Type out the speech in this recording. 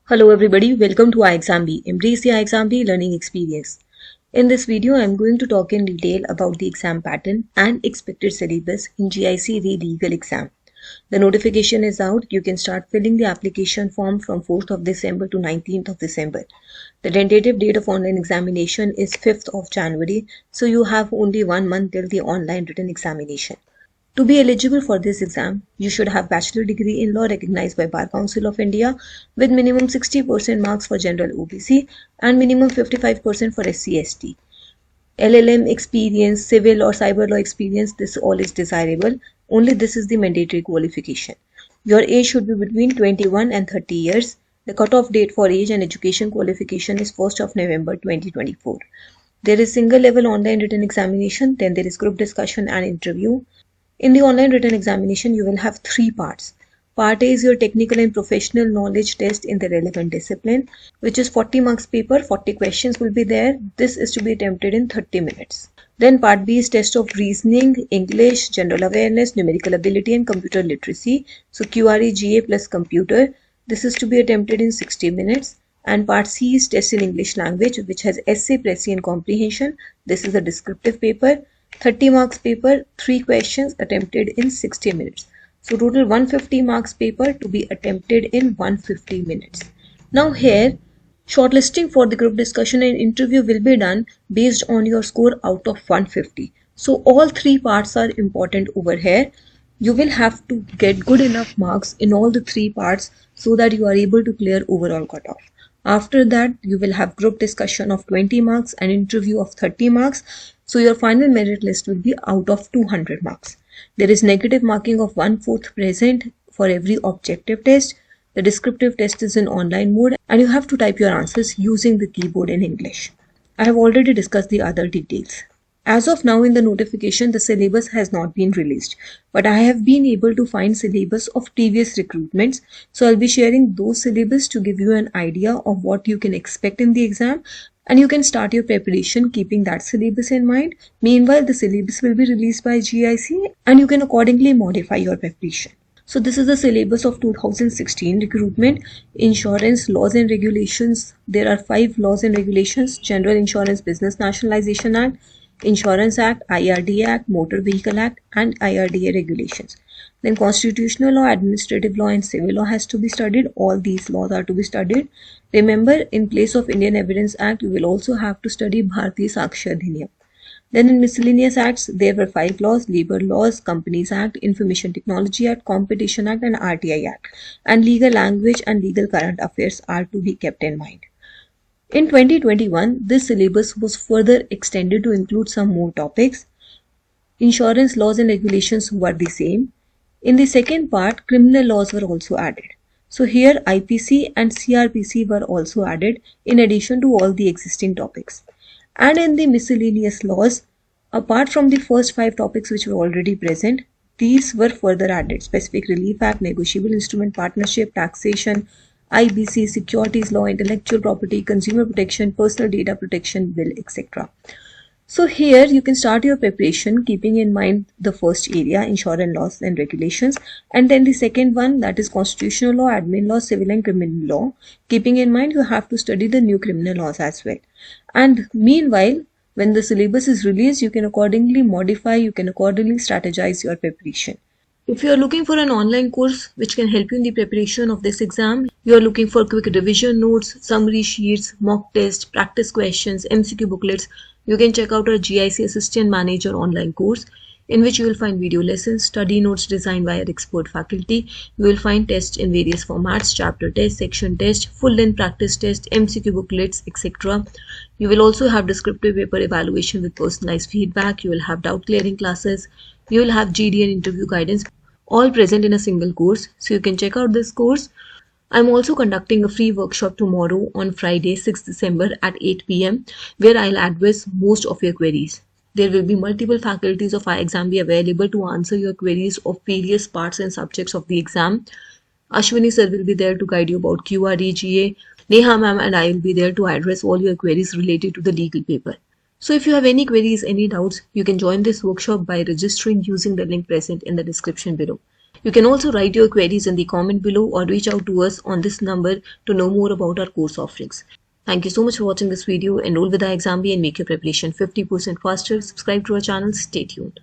Hello everybody, welcome to iExamB. Embrace the iExamB learning experience. In this video, I am going to talk in detail about the exam pattern and expected syllabus in GIC Re-Legal exam. The notification is out. You can start filling the application form from 4th of December to 19th of December. The tentative date of online examination is 5th of January, so you have only 1 month till the online written examination. To be eligible for this exam, you should have bachelor degree in law recognized by Bar Council of India with minimum 60% marks for general OBC and minimum 55% for SC/ST. LLM experience, civil or cyber law experience, this all is desirable. Only this is the mandatory qualification. Your age should be between 21 and 30 years. The cutoff date for age and education qualification is 1st of November 2024. There is single level online written examination, then there is group discussion and interview. In the online written examination, you will have 3 parts. Part A is your technical and professional knowledge test in the relevant discipline, which is 40 marks paper, 40 questions will be there. This is to be attempted in 30 minutes. Then part B is test of reasoning, English, general awareness, numerical ability and computer literacy. So QRE, GA plus computer. This is to be attempted in 60 minutes. And part C is test in English language, which has essay, précis and comprehension. This is a descriptive paper. 30 marks paper, 3 questions attempted in 60 minutes. So total 150 marks paper to be attempted in 150 minutes. Now here, shortlisting for the group discussion and interview will be done based on your score out of 150. So all 3 parts are important over here. You will have to get good enough marks in all the 3 parts so that you are able to clear overall cutoff. After that, you will have group discussion of 20 marks and interview of 30 marks. So your final merit list will be out of 200 marks. There is negative marking of 1/4 present for every objective test. The descriptive test is in online mode and you have to type your answers using the keyboard in English. I have already discussed the other details. As of now in the notification, the syllabus has not been released, but I have been able to find syllabus of previous recruitments. So I'll be sharing those syllabus to give you an idea of what you can expect in the exam. And you can start your preparation keeping that syllabus in mind. Meanwhile, the syllabus will be released by GIC and you can accordingly modify your preparation. So this is the syllabus of 2016 recruitment, insurance, laws and regulations. There are 5 laws and regulations: General Insurance Business Nationalization Act, Insurance Act, IRDA Act, Motor Vehicle Act and IRDA regulations. Then constitutional law, administrative law and civil law has to be studied. All these laws are to be studied. Remember, in place of Indian Evidence Act, you will also have to study Bharatiya Sakshya Adhiniyam. Then in miscellaneous acts, there were 5 laws: Labor Laws, Companies Act, Information Technology Act, Competition Act and RTI Act. And legal language and legal current affairs are to be kept in mind. In 2021, this syllabus was further extended to include some more topics. Insurance laws and regulations were the same. In the second part, criminal laws were also added. So here IPC and CRPC were also added in addition to all the existing topics. And in the miscellaneous laws, apart from the first 5 topics which were already present, these were further added: Specific Relief Act, Negotiable Instrument Partnership, Taxation, IBC, Securities Law, Intellectual Property, Consumer Protection, Personal Data Protection, Will, etc. So here you can start your preparation keeping in mind the first area, insurance laws and regulations, and then the second one, that is constitutional law, admin law, civil and criminal law. Keeping in mind you have to study the new criminal laws as well. And meanwhile, when the syllabus is released, you can accordingly modify, you can accordingly strategize your preparation. If you are looking for an online course which can help you in the preparation of this exam, you are looking for quick revision notes, summary sheets, mock tests, practice questions, MCQ booklets, you can check out our GIC Assistant Manager online course, in which you will find video lessons, study notes designed by our expert faculty. You will find tests in various formats: chapter test, section test, full-length practice test, MCQ booklets, etc. You will also have descriptive paper evaluation with personalized feedback. You will have doubt clearing classes. You will have GD and interview guidance, all present in a single course. So you can check out this course. I'm also conducting a free workshop tomorrow on Friday, 6th December at 8 p.m. where I'll address most of your queries. There will be multiple faculties of iExamB available to answer your queries of various parts and subjects of the exam. Ashwini sir will be there to guide you about QRE, GA. Neha ma'am and I will be there to address all your queries related to the legal paper. So if you have any queries, any doubts, you can join this workshop by registering using the link present in the description below. You can also write your queries in the comment below or reach out to us on this number to know more about our course offerings. Thank you so much for watching this video. Enroll with iExamBee and make your preparation 50% faster. Subscribe to our channel. Stay tuned.